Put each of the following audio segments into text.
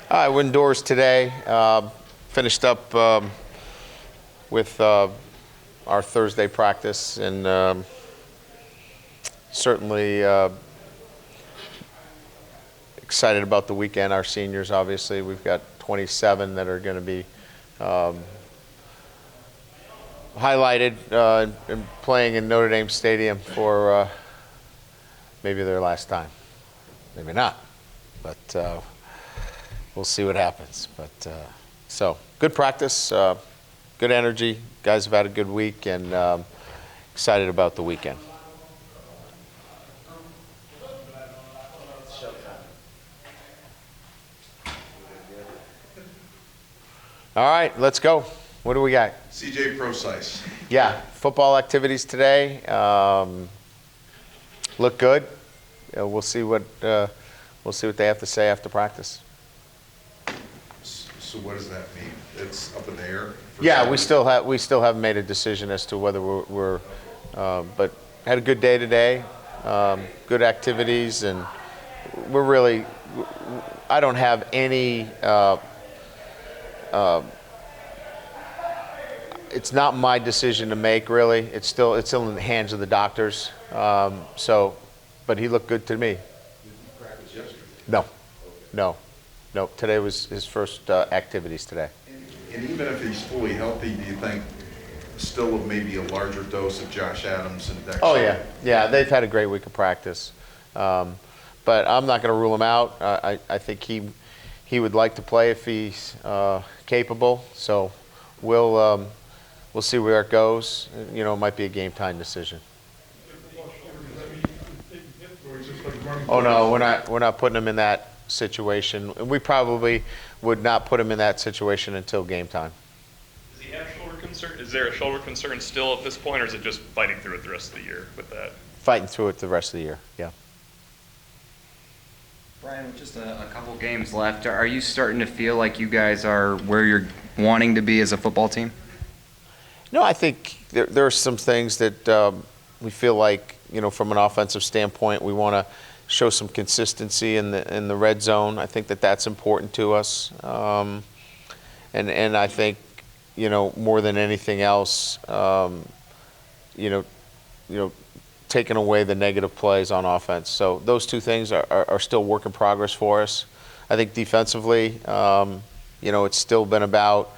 We're indoors today. Finished up with our Thursday practice, and certainly excited about the weekend. Our seniors, obviously, we've got 27 that are going to be highlighted and playing in Notre Dame Stadium for maybe their last time. Maybe not, but we'll see what happens. But so good practice, good energy. Guys have had a good week, and excited about the weekend. All right, let's go. What do we got? CJ Prosise. Yeah, football activities today look good. We'll see what they have to say after practice. So what does that mean? It's up in the air? Yeah, we still haven't made a decision as to whether we're but had a good day today, good activities, and we're really. I don't have any. It's not my decision to make, really. It's still in the hands of the doctors. But he looked good to me. Did you practice yesterday? No. Today was his first activities today. And even if he's fully healthy, do you think still maybe a larger dose of Josh Adams and Dexter? Oh yeah. They've had a great week of practice, but I'm not going to rule him out. I think he would like to play if he's capable. So we'll see where it goes. You know, it might be a game time decision. Oh no, we're not putting him in that situation. We probably would not put him in that situation until game time. Does he have shoulder concern? Is there a shoulder concern still at this point, or is it just fighting through it the rest of the year with that? Fighting through it the rest of the year. Yeah. Brian, with just a couple games left, are you starting to feel like you guys are where you're wanting to be as a football team? No, I think there are some things that we feel like, you know, from an offensive standpoint, we want to show some consistency in the red zone. I think that's important to us, and I think, you know, more than anything else, you know, taking away the negative plays on offense. So those two things are still work in progress for us. I think defensively, you know, it's still been about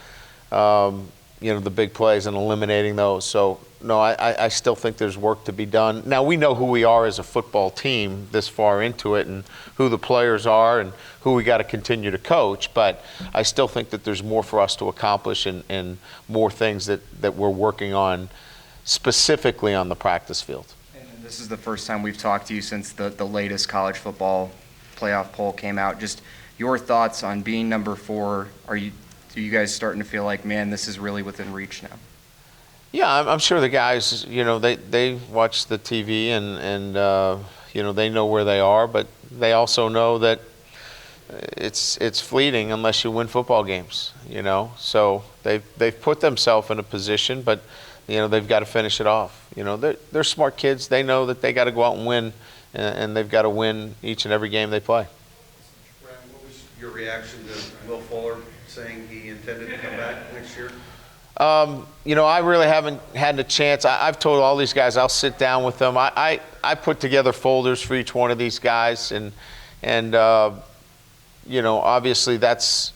you know, the big plays and eliminating those. So no, I still think there's work to be done. Now, we know who we are as a football team this far into it, and who the players are and who we got to continue to coach, but I still think that there's more for us to accomplish and more things that we're working on specifically on the practice field. And this is the first time we've talked to you since the latest college football playoff poll came out. Just your thoughts on being number 4. Are you guys starting to feel like, man, this is really within reach now? Yeah, I'm sure the guys, you know, they watch the TV and you know, they know where they are, but they also know that it's fleeting unless you win football games, you know. So they've put themselves in a position, but you know, they've got to finish it off. You know, they're smart kids. They know that they got to go out and win, and they've got to win each and every game they play. Brian, what was your reaction to Will Fuller saying he intended to come back next year? You know, I really haven't had a chance. I've told all these guys I'll sit down with them. I put together folders for each one of these guys, and you know, obviously that's,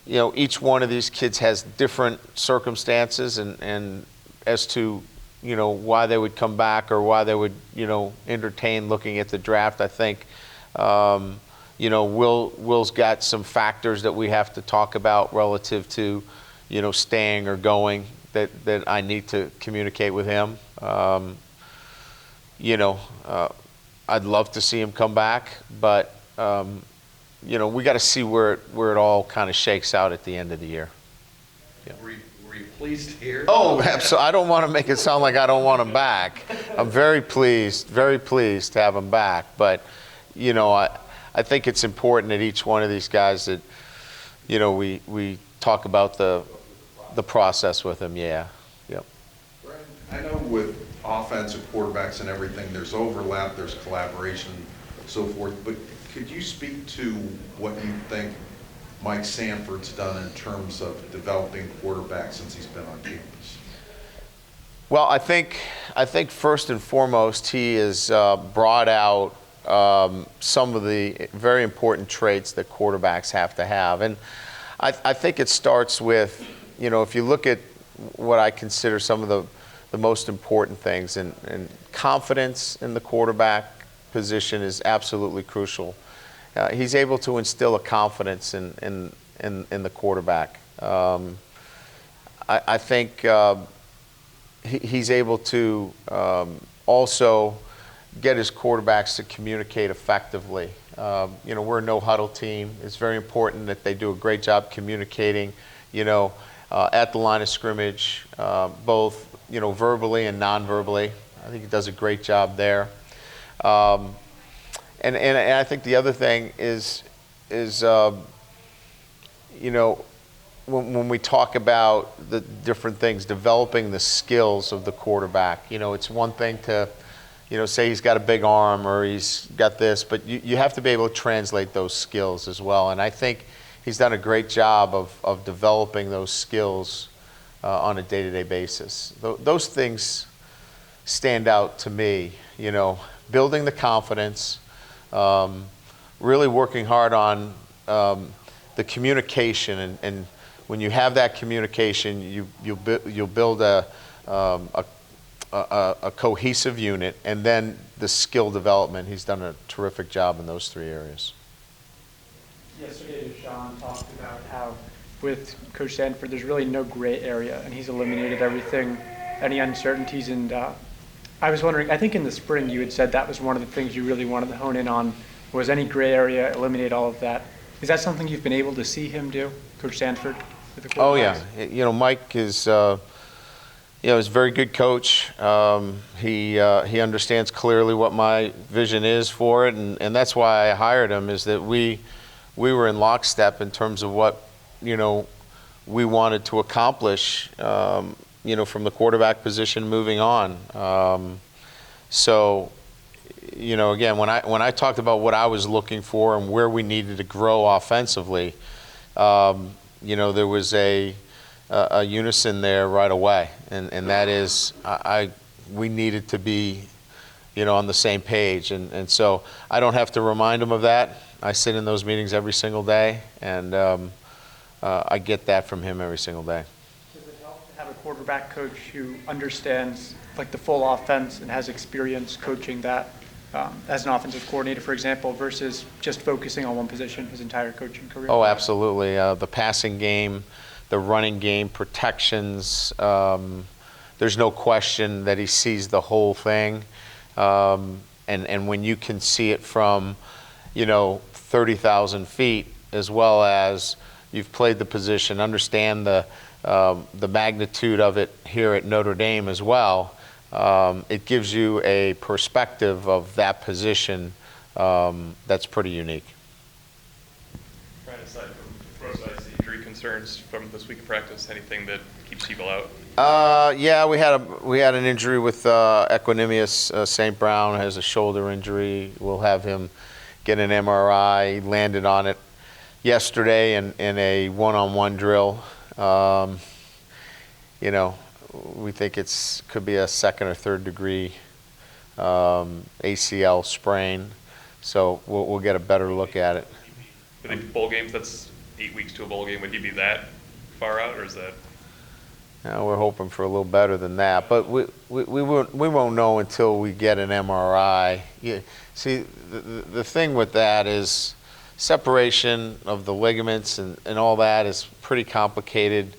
you know, each one of these kids has different circumstances and as to, you know, why they would come back or why they would, you know, entertain looking at the draft. I think, you know, Will's got some factors that we have to talk about relative to, you know, staying or going that I need to communicate with him. You know, I'd love to see him come back, but you know, we got to see where it all kind of shakes out at the end of the year. Yeah. Were you pleased to hear? Oh, absolutely. I don't want to make it sound like I don't want him back. I'm very pleased to have him back. But, you know, I think it's important that each one of these guys that, you know, we talk about the process with him. Yeah. Yep. Brian, I know with offensive quarterbacks and everything, there's overlap, there's collaboration, so forth, but could you speak to what you think Mike Sanford's done in terms of developing quarterbacks since he's been on campus? Well, I think first and foremost, he has brought out some of the very important traits that quarterbacks have to have. And I think it starts with, if you look at what I consider some of the most important things, and confidence in the quarterback position is absolutely crucial. He's able to instill a confidence in the quarterback. I think he's able to also get his quarterbacks to communicate effectively. We're a no-huddle team. It's very important that they do a great job communicating, at the line of scrimmage, both, verbally and non-verbally. I think he does a great job there. And I think the other thing is when we talk about the different things, developing the skills of the quarterback, it's one thing to, say he's got a big arm or he's got this, but you have to be able to translate those skills as well. And I think he's done a great job of developing those skills on a day-to-day basis. Those things stand out to me, building the confidence, really working hard on the communication, and when you have that communication, you'll build a cohesive unit, and then the skill development. He's done a terrific job in those three areas. Yesterday, Sean talked about how with Coach Sanford, there's really no gray area, and he's eliminated everything, any uncertainties. And I was wondering, I think in the spring you had said that was one of the things you really wanted to hone in on, was any gray area, eliminate all of that. Is that something you've been able to see him do, Coach Sanford? With the Oh yeah, Mike is, is a very good coach. He understands clearly what my vision is for it, and that's why I hired him. Is that we were in lockstep in terms of what we wanted to accomplish. From the quarterback position moving on. So, again, when I talked about what I was looking for and where we needed to grow offensively, there was a unison there right away, and that is we needed to be, on the same page, and so I don't have to remind him of that. I sit in those meetings every single day, and I get that from him every single day. Does it help to have a quarterback coach who understands like the full offense and has experience coaching that as an offensive coordinator, for example, versus just focusing on one position his entire coaching career? Oh, absolutely. The passing game, the running game, protections. There's no question that he sees the whole thing. And when you can see it from, 30,000 feet, as well as you've played the position, understand the magnitude of it here at Notre Dame as well, it gives you a perspective of that position that's pretty unique. Right, aside from besides the injury concerns from this week of practice, anything that keeps people out? Yeah, we had an injury with Equanimous. St. Brown has a shoulder injury. We'll have him get an MRI. He landed on it yesterday in a one-on-one drill. We think could be a second or third degree ACL sprain. So we'll get a better look at it. For the bowl games, that's 8 weeks to a bowl game. Would he be that far out, or is that? We're hoping for a little better than that, but we won't know until we get an MRI. See, the thing with that is separation of the ligaments and all that is pretty complicated.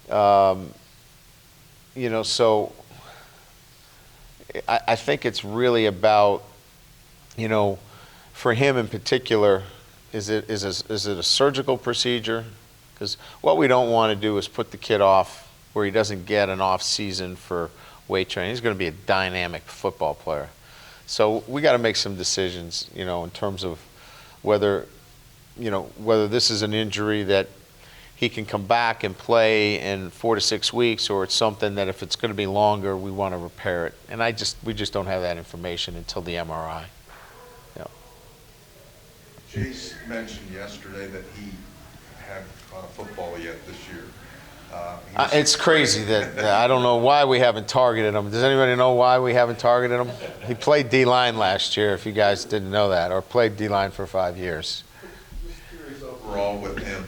So I think it's really about, for him in particular, is it a surgical procedure? Because what we don't want to do is put the kid off where he doesn't get an off season for weight training. He's going to be a dynamic football player. So we got to make some decisions, in terms of whether this is an injury that he can come back and play in 4 to 6 weeks, or it's something that if it's going to be longer, we want to repair it. And we just don't have that information until the MRI. Jace mentioned yesterday that he yet this year. It's crazy that I don't know why we haven't targeted him. Does anybody know why we haven't targeted him? He played D-line last year, if you guys didn't know that, or played D-line for 5 years. Just curious overall with him,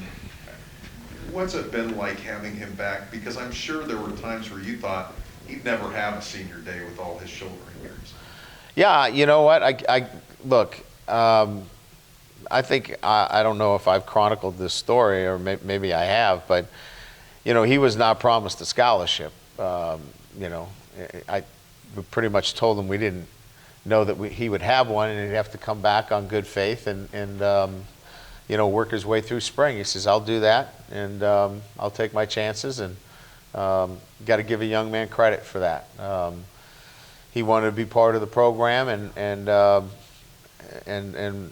what's it been like having him back? Because I'm sure there were times where you thought he'd never have a senior day with all his shoulder injuries. Yeah, you know what? Look. I think I don't know if I've chronicled this story, or maybe I have, but you know, he was not promised a scholarship. You know, I pretty much told him we didn't know that he would have one, and he'd have to come back on good faith and you know, work his way through spring. He says, I'll do that, and I'll take my chances, and got to give a young man credit for that. He wanted to be part of the program, and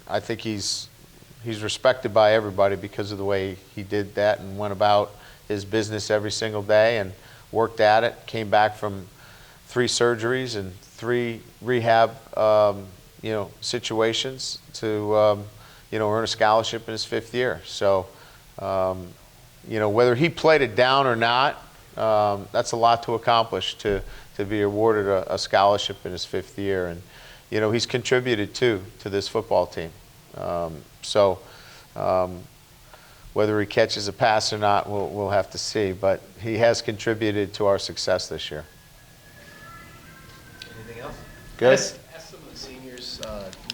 I think he's respected by everybody because of the way he did that and went about his business every single day and worked at it. Came back from 3 surgeries and 3 rehab you know, situations to you know, earn a scholarship in his 5th year. So you know, whether he played it down or not, that's a lot to accomplish to be awarded a scholarship in his 5th year. And you know, he's contributed to this football team. So whether he catches a pass or not, we'll have to see. But he has contributed to our success this year. Anything else? Good. Ask some of the seniors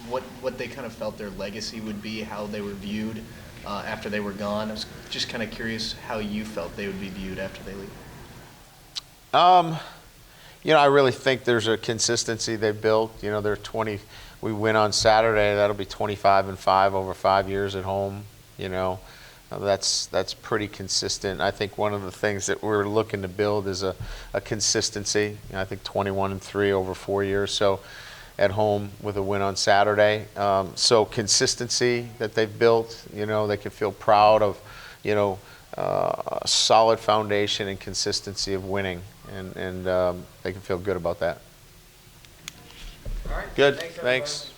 what they kind of felt their legacy would be, how they were viewed after they were gone. I was just kind of curious how you felt they would be viewed after they leave. You know, I really think there's a consistency they built. You know, they're 20. We win on Saturday. That'll be 25-5 over 5 years at home. You know, that's pretty consistent. I think one of the things that we're looking to build is a consistency. You know, I think 21-3 over 4 years. So at home with a win on Saturday. So consistency that they've built. You know, they can feel proud of. You know, a solid foundation and consistency of winning. And they can feel good about that. All right. Good. Thanks, everybody. Thanks.